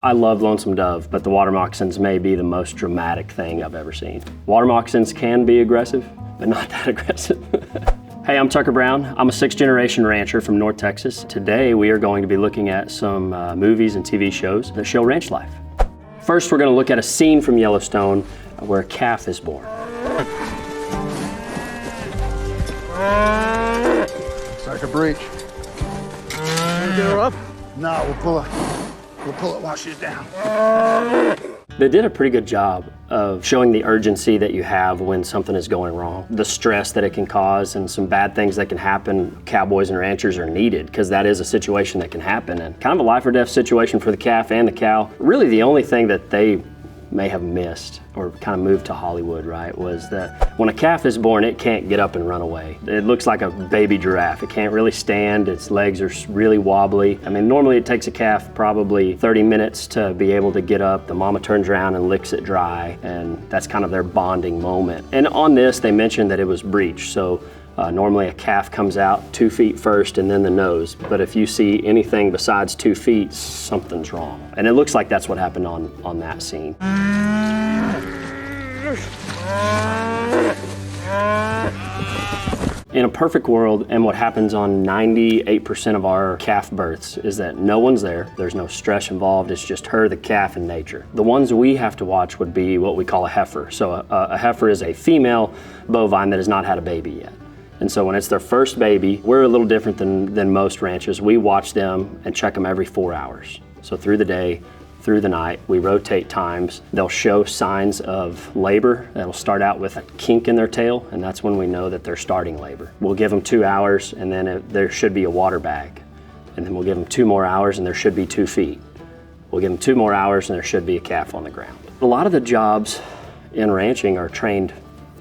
I love Lonesome Dove, but the water moccasins may be the most dramatic thing I've ever seen. Water moccasins can be aggressive, but not that aggressive. Hey, I'm Tucker Brown. I'm a 6th-generation rancher from North Texas. Today, we are going to be looking at some movies and TV shows that show ranch life. First, we're going to look at a scene from Yellowstone where a calf is born. Looks like a breach. Wanna get her up? No, we'll pull it while she's down. They did a pretty good job of showing the urgency that you have when something is going wrong, the stress that it can cause, and some bad things that can happen. Cowboys and ranchers are needed because that is a situation that can happen, and kind of a life or death situation for the calf and the cow. Really the only thing that they may have missed or kind of moved to Hollywood, right, was that when a calf is born, it can't get up and run away. It looks like a baby giraffe. It can't really stand. Its legs are really wobbly. I mean, normally it takes a calf probably 30 minutes to be able to get up. The mama turns around and licks it dry, and that's kind of their bonding moment. And on this, they mentioned that it was breech. So normally a calf comes out 2 feet first and then the nose, but if you see anything besides 2 feet, something's wrong. And it looks like that's what happened on that scene. In a perfect world, and what happens on 98% of our calf births, is that no one's there, there's no stress involved, it's just her, the calf, and nature. The ones we have to watch would be what we call a heifer. So a heifer is a female bovine that has not had a baby yet. And so when it's their first baby, we're a little different than most ranchers. We watch them and check them every 4 hours. So through the day, through the night, we rotate times. They'll show signs of labor. That'll start out with a kink in their tail, and that's when we know that they're starting labor. We'll give them 2 hours, and then there should be a water bag. And then we'll give them 2 more hours, and there should be 2 feet. We'll give them 2 more hours, and there should be a calf on the ground. A lot of the jobs in ranching are trained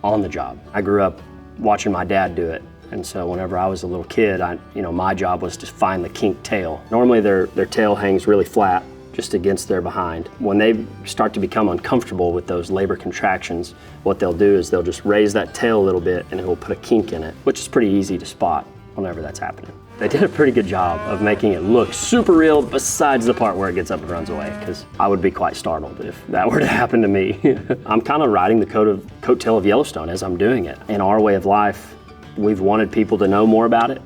on the job. I grew up watching my dad do it. And so whenever I was a little kid, my job was to find the kink tail. Normally their tail hangs really flat just against their behind. When they start to become uncomfortable with those labor contractions, what they'll do is they'll just raise that tail a little bit and it will put a kink in it, which is pretty easy to spot whenever that's happening. They did a pretty good job of making it look super real besides the part where it gets up and runs away, because I would be quite startled if that were to happen to me. I'm kind of riding the coattail of Yellowstone as I'm doing it. In our way of life, we've wanted people to know more about it,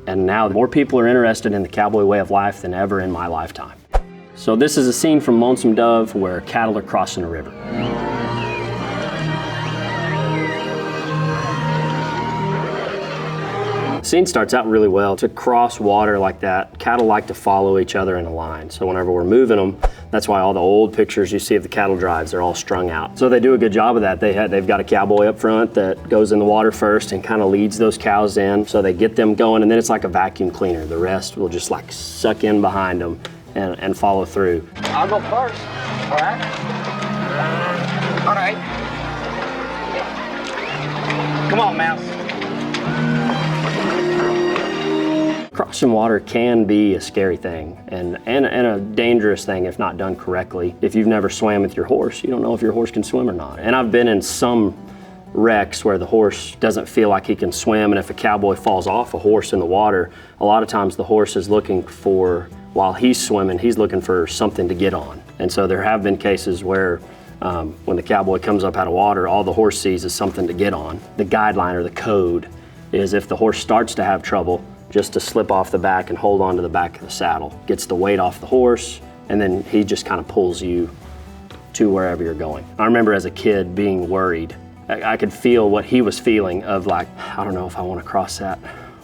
and now more people are interested in the cowboy way of life than ever in my lifetime. So this is a scene from Lonesome Dove where cattle are crossing a river. The scene starts out really well. To cross water like that, cattle like to follow each other in a line. So whenever we're moving them, that's why all the old pictures you see of the cattle drives, they're all strung out. So they do a good job of that. They've got a cowboy up front that goes in the water first and kind of leads those cows in. So they get them going, and then it's like a vacuum cleaner. The rest will just like suck in behind them and follow through. I'll go first, all right? All right. Come on, mouse. Crossing water can be a scary thing and a dangerous thing if not done correctly. If you've never swam with your horse, you don't know if your horse can swim or not. And I've been in some wrecks where the horse doesn't feel like he can swim, and if a cowboy falls off a horse in the water, a lot of times the horse is looking for, while he's swimming, he's looking for something to get on. And so there have been cases where when the cowboy comes up out of water, all the horse sees is something to get on. The guideline or the code is if the horse starts to have trouble, just to slip off the back and hold on to the back of the saddle. Gets the weight off the horse, and then he just kind of pulls you to wherever you're going. I remember as a kid being worried. I could feel what he was feeling of like, I don't know if I want to cross that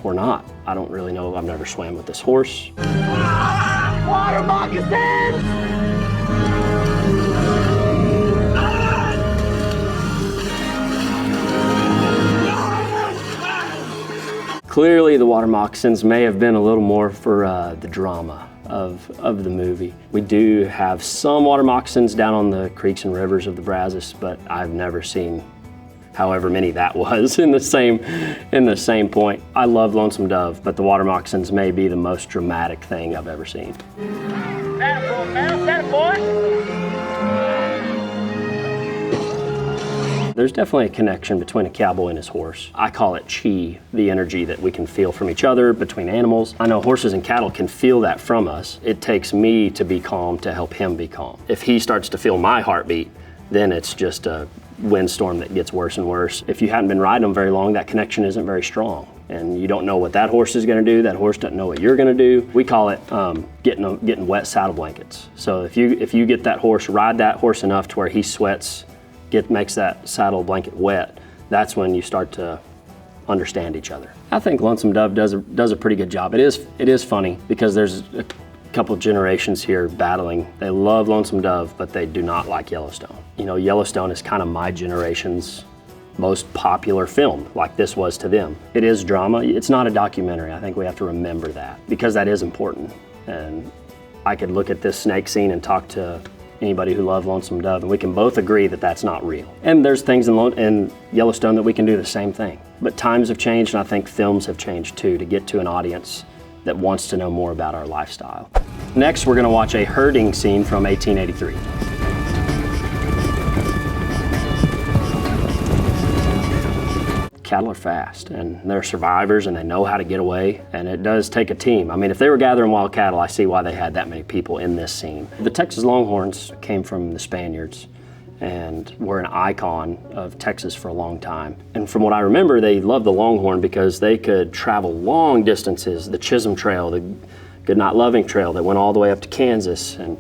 or not. I don't really know. I've never swam with this horse. Water moccasins! Clearly the water moccasins may have been a little more for the drama of the movie. We do have some water moccasins down on the creeks and rivers of the Brazos, but I've never seen however many that was in the same point. I love Lonesome Dove, but the water moccasins may be the most dramatic thing I've ever seen. There's definitely a connection between a cowboy and his horse. I call it chi, the energy that we can feel from each other, between animals. I know horses and cattle can feel that from us. It takes me to be calm to help him be calm. If he starts to feel my heartbeat, then it's just a windstorm that gets worse and worse. If you hadn't been riding them very long, that connection isn't very strong. And you don't know what that horse is going to do. That horse doesn't know what you're going to do. We call it getting wet saddle blankets. So if you get that horse, ride that horse enough to where he sweats, makes that saddle blanket wet, that's when you start to understand each other. I think Lonesome Dove does a pretty good job. It is funny because there's a couple generations here battling. They love Lonesome Dove, but they do not like Yellowstone. You know, Yellowstone is kind of my generation's most popular film, like this was to them. It is drama. It's not a documentary. I think we have to remember that because that is important. And I could look at this snake scene and talk to anybody who loves Lonesome Dove, and we can both agree that that's not real. And there's things in Yellowstone that we can do the same thing. But times have changed, and I think films have changed too, to get to an audience that wants to know more about our lifestyle. Next, we're going to watch a herding scene from 1883. Cattle are fast, and they're survivors, and they know how to get away, and it does take a team. I mean, if they were gathering wild cattle, I see why they had that many people in this scene. The Texas Longhorns came from the Spaniards and were an icon of Texas for a long time. And from what I remember, they loved the Longhorn because they could travel long distances, the Chisholm Trail, the Goodnight Loving Trail that went all the way up to Kansas and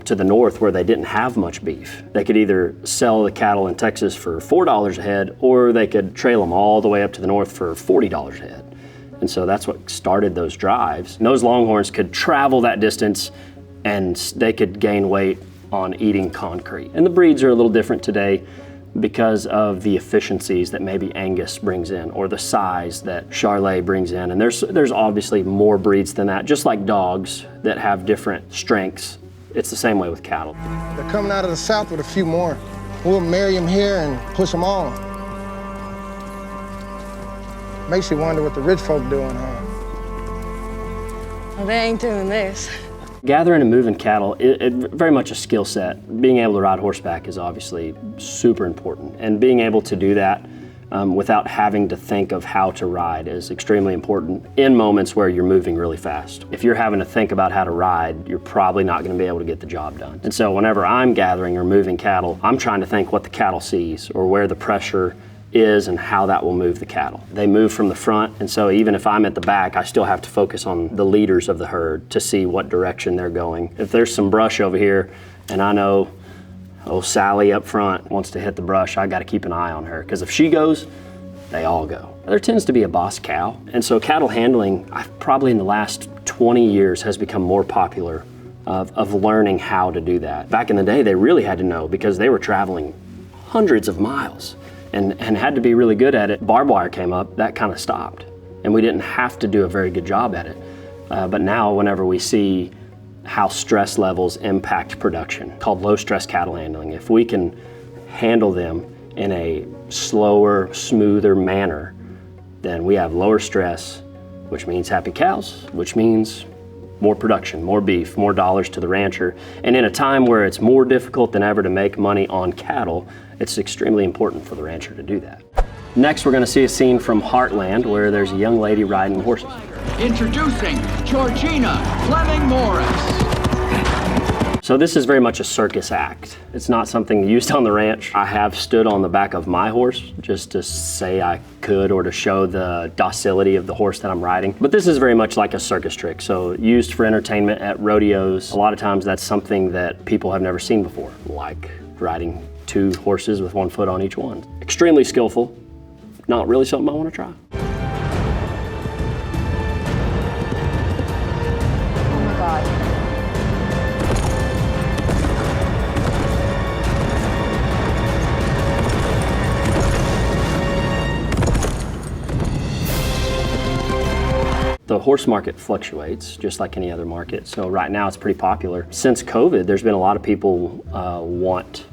to the north where they didn't have much beef. They could either sell the cattle in Texas for $4 a head, or they could trail them all the way up to the north for $40 a head. And so that's what started those drives. And those Longhorns could travel that distance, and they could gain weight on eating concrete. And the breeds are a little different today because of the efficiencies that maybe Angus brings in, or the size that Charolais brings in. And there's obviously more breeds than that, just like dogs that have different strengths. It's the same way with cattle. They're coming out of the south with a few more. We'll marry them here and push them on. Makes you wonder what the rich folk doing, huh? Well, they ain't doing this. Gathering and moving cattle, it very much a skill set. Being able to ride horseback is obviously super important. And being able to do that without having to think of how to ride is extremely important in moments where you're moving really fast. If you're having to think about how to ride, you're probably not going to be able to get the job done. And so whenever I'm gathering or moving cattle, I'm trying to think what the cattle sees or where the pressure is and how that will move the cattle. They move from the front, and so even if I'm at the back, I still have to focus on the leaders of the herd to see what direction they're going. If there's some brush over here and I know Sally up front wants to hit the brush, I got to keep an eye on her, because if she goes, they all go. There tends to be a boss cow, and so cattle handling, probably in the last 20 years, has become more popular of learning how to do that. Back in the day, they really had to know because they were traveling hundreds of miles and had to be really good at it. Barbed wire came up, that kind of stopped, and we didn't have to do a very good job at it. But now, whenever we see how stress levels impact production, called low stress cattle handling. If we can handle them in a slower, smoother manner, then we have lower stress, which means happy cows, which means more production, more beef, more dollars to the rancher. And in a time where it's more difficult than ever to make money on cattle, it's extremely important for the rancher to do that. Next, we're going to see a scene from Heartland where there's a young lady riding horses. Introducing Georgina Fleming Morris. So this is very much a circus act. It's not something used on the ranch. I have stood on the back of my horse just to say I could, or to show the docility of the horse that I'm riding. But this is very much like a circus trick. So used for entertainment at rodeos. A lot of times that's something that people have never seen before, like riding two horses with one foot on each one. Extremely skillful, not really something I want to try. Oh my God. The horse market fluctuates just like any other market. So right now it's pretty popular. Since COVID, there's been a lot of people want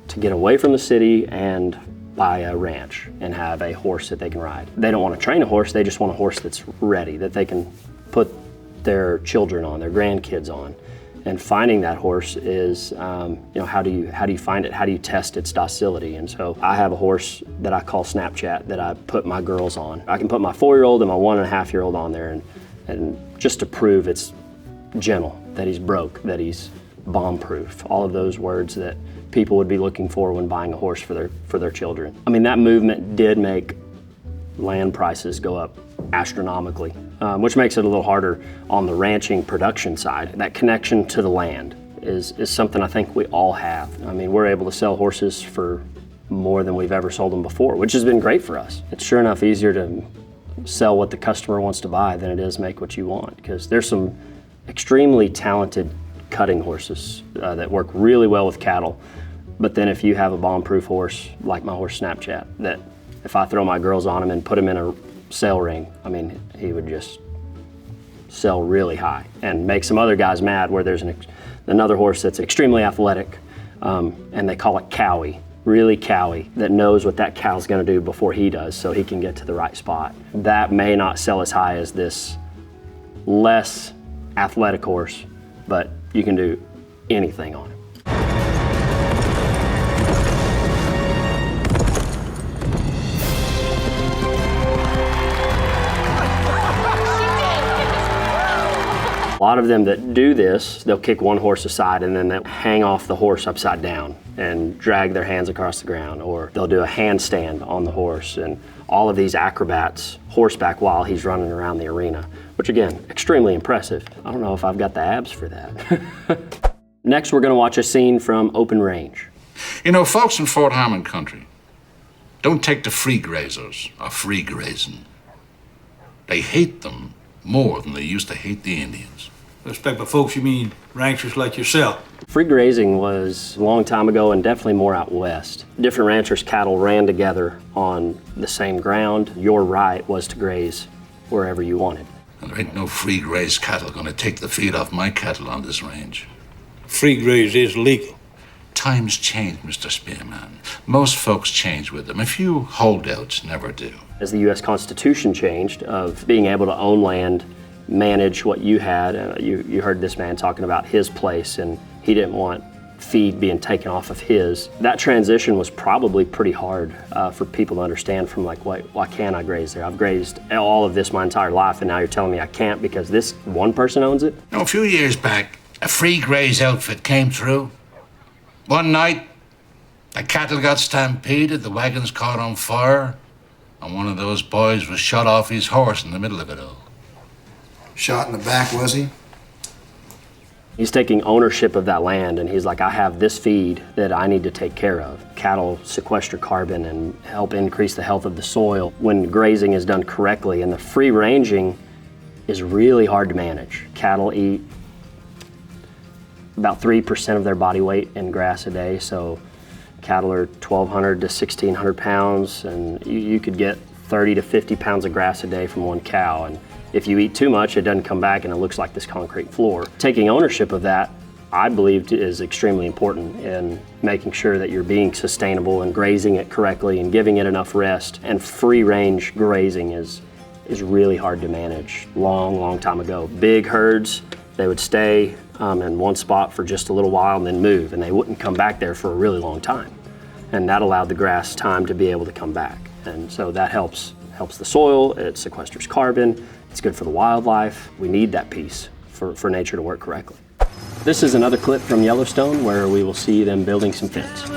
to get away from the city and buy a ranch and have a horse that they can ride. They don't want to train a horse, they just want a horse that's ready, that they can put their children on, their grandkids on. And finding that horse is, how do you find it? How do you test its docility? And so I have a horse that I call Snapchat that I put my girls on. I can put my 4-year-old and my 1.5-year-old on there, and just to prove it's gentle, that he's broke, that he's bomb-proof, all of those words that people would be looking for when buying a horse for their children. I mean, that movement did make land prices go up astronomically, which makes it a little harder on the ranching production side. That connection to the land is something I think we all have. I mean, we're able to sell horses for more than we've ever sold them before, which has been great for us. It's sure enough easier to sell what the customer wants to buy than it is make what you want, because there's some extremely talented cutting horses that work really well with cattle. But then if you have a bomb-proof horse, like my horse Snapchat, that if I throw my girls on him and put him in a sale ring, I mean, he would just sell really high and make some other guys mad, where there's another horse that's extremely athletic, and they call it cowy, really cowy, that knows what that cow's gonna do before he does, so he can get to the right spot. That may not sell as high as this less athletic horse, but you can do anything on it. A lot of them that do this, they'll kick one horse aside and then they'll hang off the horse upside down and drag their hands across the ground, or they'll do a handstand on the horse, and all of these acrobats horseback while he's running around the arena, which again, extremely impressive. I don't know if I've got the abs for that. Next, we're gonna watch a scene from Open Range. You know, folks in Fort Harmon country don't take to free grazers or free grazing. They hate them more than they used to hate the Indians. Respect by folks, you mean ranchers like yourself? Free grazing was a long time ago, and definitely more out west. Different ranchers' cattle ran together on the same ground. Your right was to graze wherever you wanted. And there ain't no free graze cattle gonna take the feed off my cattle on this range. Free graze is legal. Times change, Mr. Spearman. Most folks change with them. A few holdouts never do. As the U.S. Constitution changed, of being able to own land, manage what you had, you heard this man talking about his place, and he didn't want feed being taken off of his. That transition was probably pretty hard for people to understand, from like, why can't I graze there? I've grazed all of this my entire life, and now you're telling me I can't because this one person owns it? Now, a few years back, a free graze outfit came through. One night, the cattle got stampeded, the wagons caught on fire, and one of those boys was shot off his horse in the middle of it all. Shot in the back, was he? He's taking ownership of that land, and he's like, I have this feed that I need to take care of. Cattle sequester carbon and help increase the health of the soil when grazing is done correctly, and the free ranging is really hard to manage. Cattle eat about 3% of their body weight in grass a day, so cattle are 1,200 to 1,600 pounds, and you could get 30 to 50 pounds of grass a day from one cow. And if you eat too much, it doesn't come back and it looks like this concrete floor. Taking ownership of that, I believe, is extremely important in making sure that you're being sustainable and grazing it correctly and giving it enough rest. And free range grazing is really hard to manage. Long time ago, big herds, they would stay in one spot for just a little while and then move, and they wouldn't come back there for a really long time. And that allowed the grass time to be able to come back. And so that helps the soil, it sequesters carbon, it's good for the wildlife. We need that piece for nature to work correctly. This is another clip from Yellowstone where we will see them building some fence.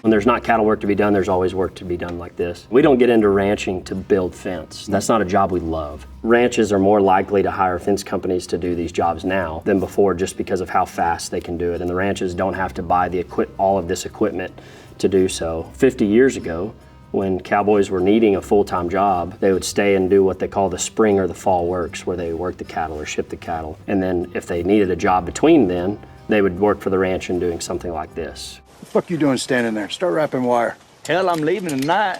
When there's not cattle work to be done, there's always work to be done like this. We don't get into ranching to build fence. That's not a job we love. Ranches are more likely to hire fence companies to do these jobs now than before, just because of how fast they can do it. And the ranches don't have to buy all of this equipment to do so. 50 years ago, when cowboys were needing a full-time job, they would stay and do what they call the spring or the fall works, where they work the cattle or ship the cattle. And then if they needed a job between then, they would work for the ranch and doing something like this. What the fuck you doing standing there? Start wrapping wire. Hell, I'm leaving tonight.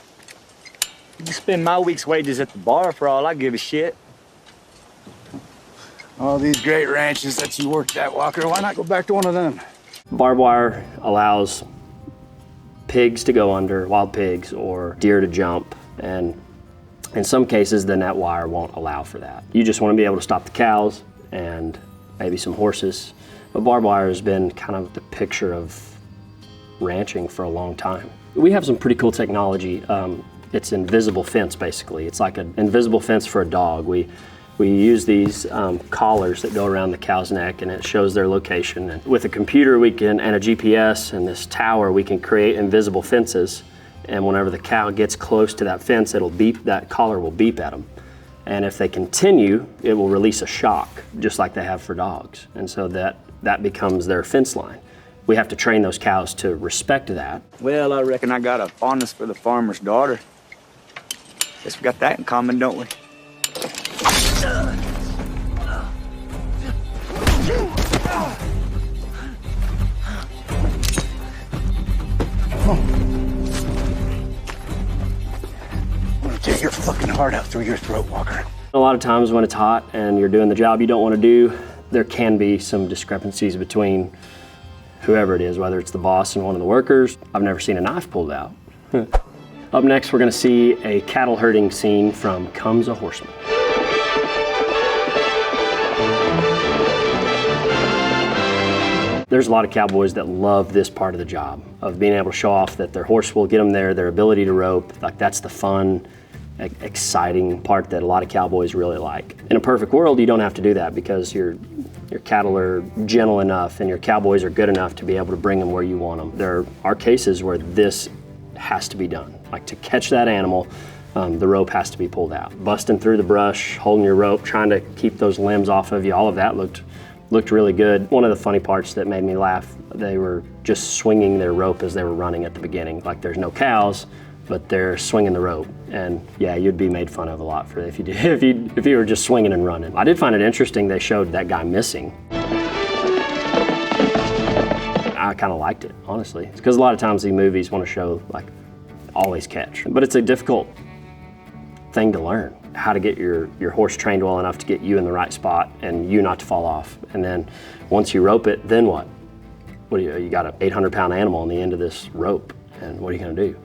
You can spend my week's wages at the bar for all I give a shit. All these great ranches that you worked at, Walker, why not go back to one of them? Barbed wire allows pigs to go under, wild pigs, or deer to jump. And in some cases, then that wire won't allow for that. You just want to be able to stop the cows and maybe some horses. But barbed wire has been kind of the picture of ranching for a long time. We have some pretty cool technology. It's invisible fence, basically. It's like an invisible fence for a dog. We use these collars that go around the cow's neck, and it shows their location. And with a computer, and a GPS and this tower, we can create invisible fences. And whenever the cow gets close to that fence, it'll beep. That collar will beep at them. And if they continue, it will release a shock, just like they have for dogs. And so that becomes their fence line. We have to train those cows to respect that. Well, I reckon I got a fondness for the farmer's daughter. Guess we got that in common, don't we? I'm gonna take your fucking heart out through your throat, Walker. A lot of times when it's hot and you're doing the job you don't want to do, there can be some discrepancies between whoever it is, whether it's the boss and one of the workers. I've never seen a knife pulled out. Up next, we're gonna see a cattle herding scene from Comes a Horseman. There's a lot of cowboys that love this part of the job, of being able to show off that their horse will get them there, their ability to rope. Like, that's the fun, exciting part that a lot of cowboys really like. In a perfect world, you don't have to do that because your cattle are gentle enough and your cowboys are good enough to be able to bring them where you want them. There are cases where this has to be done. Like, to catch that animal, the rope has to be pulled out. Busting through the brush, holding your rope, trying to keep those limbs off of you, all of that looked really good. One of the funny parts that made me laugh, they were just swinging their rope as they were running at the beginning. Like, there's no cows, but they're swinging the rope. And yeah, you'd be made fun of a lot for if you were just swinging and running. I did find it interesting they showed that guy missing. I kind of liked it, honestly. Because a lot of times these movies want to show, like, always catch. But it's a difficult thing to learn, how to get your horse trained well enough to get you in the right spot and you not to fall off. And then once you rope it, then what? What do you got an 800-pound animal on the end of this rope, and what are you gonna do?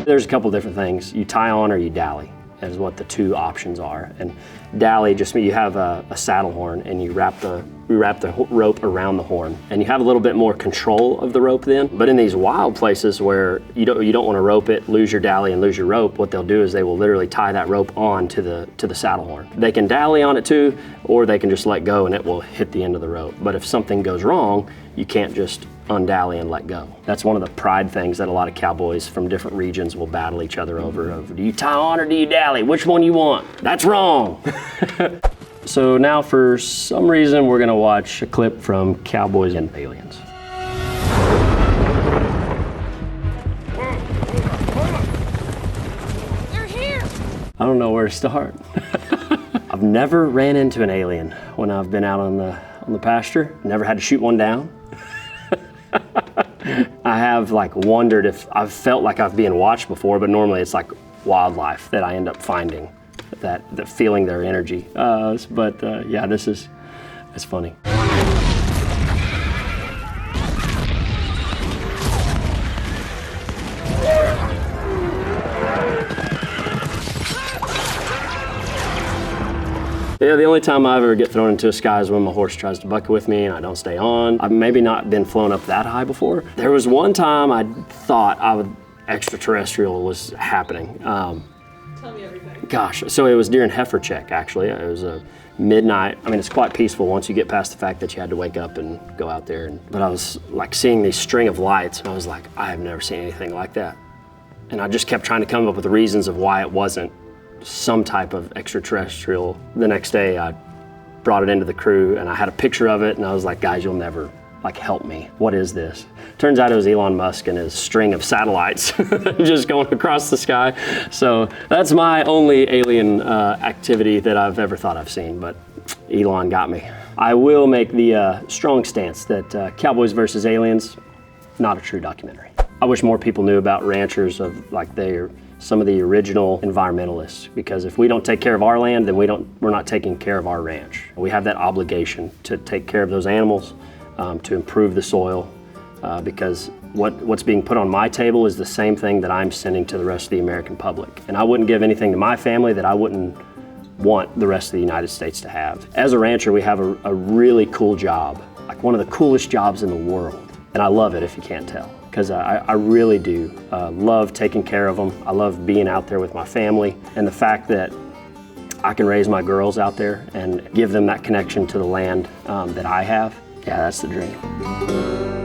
There's a couple different things. You tie on or you dally is what the two options are. And dally just means you have a saddle horn and you wrap the rope around the horn, and you have a little bit more control of the rope then. But in these wild places where you don't want to rope it, lose your dally and lose your rope, what they'll do is they will literally tie that rope on to the saddle horn. They can dally on it too, or they can just let go and it will hit the end of the rope. But if something goes wrong, you can't just undally and let go. That's one of the pride things that a lot of cowboys from different regions will battle each other over. Do you tie on or do you dally? Which one you want? That's wrong. So now for some reason we're gonna watch a clip from Cowboys and Aliens. They're here! I don't know where to start. I've never ran into an alien when I've been out on the pasture. Never had to shoot one down. I have wondered if I've felt like I've been watched before, but normally it's like wildlife that I end up finding, that feeling their energy. Yeah, it's funny. Yeah, the only time I ever get thrown into a sky is when my horse tries to bucket with me and I don't stay on. I've maybe not been flown up that high before. There was one time I thought extraterrestrial was happening. Tell me everything. Gosh, so it was during heifer check, actually. It was a midnight. I mean, it's quite peaceful once you get past the fact that you had to wake up and go out there. But I was seeing these string of lights, and I was like, I have never seen anything like that. And I just kept trying to come up with the reasons of why it wasn't some type of extraterrestrial. The next day I brought it into the crew and I had a picture of it and I was like, guys, you'll never help me. What is this? Turns out it was Elon Musk and his string of satellites just going across the sky. So that's my only alien activity that I've ever thought I've seen, but Elon got me. I will make the strong stance that Cowboys versus Aliens, not a true documentary. I wish more people knew about ranchers of they're some of the original environmentalists, because if we don't take care of our land, then we're not taking care of our ranch. We have that obligation to take care of those animals, to improve the soil, because what's being put on my table is the same thing that I'm sending to the rest of the American public. And I wouldn't give anything to my family that I wouldn't want the rest of the United States to have. As a rancher, we have a really cool job, like one of the coolest jobs in the world. And I love it, if you can't tell, because I really do love taking care of them. I love being out there with my family, and the fact that I can raise my girls out there and give them that connection to the land that I have, yeah, that's the dream.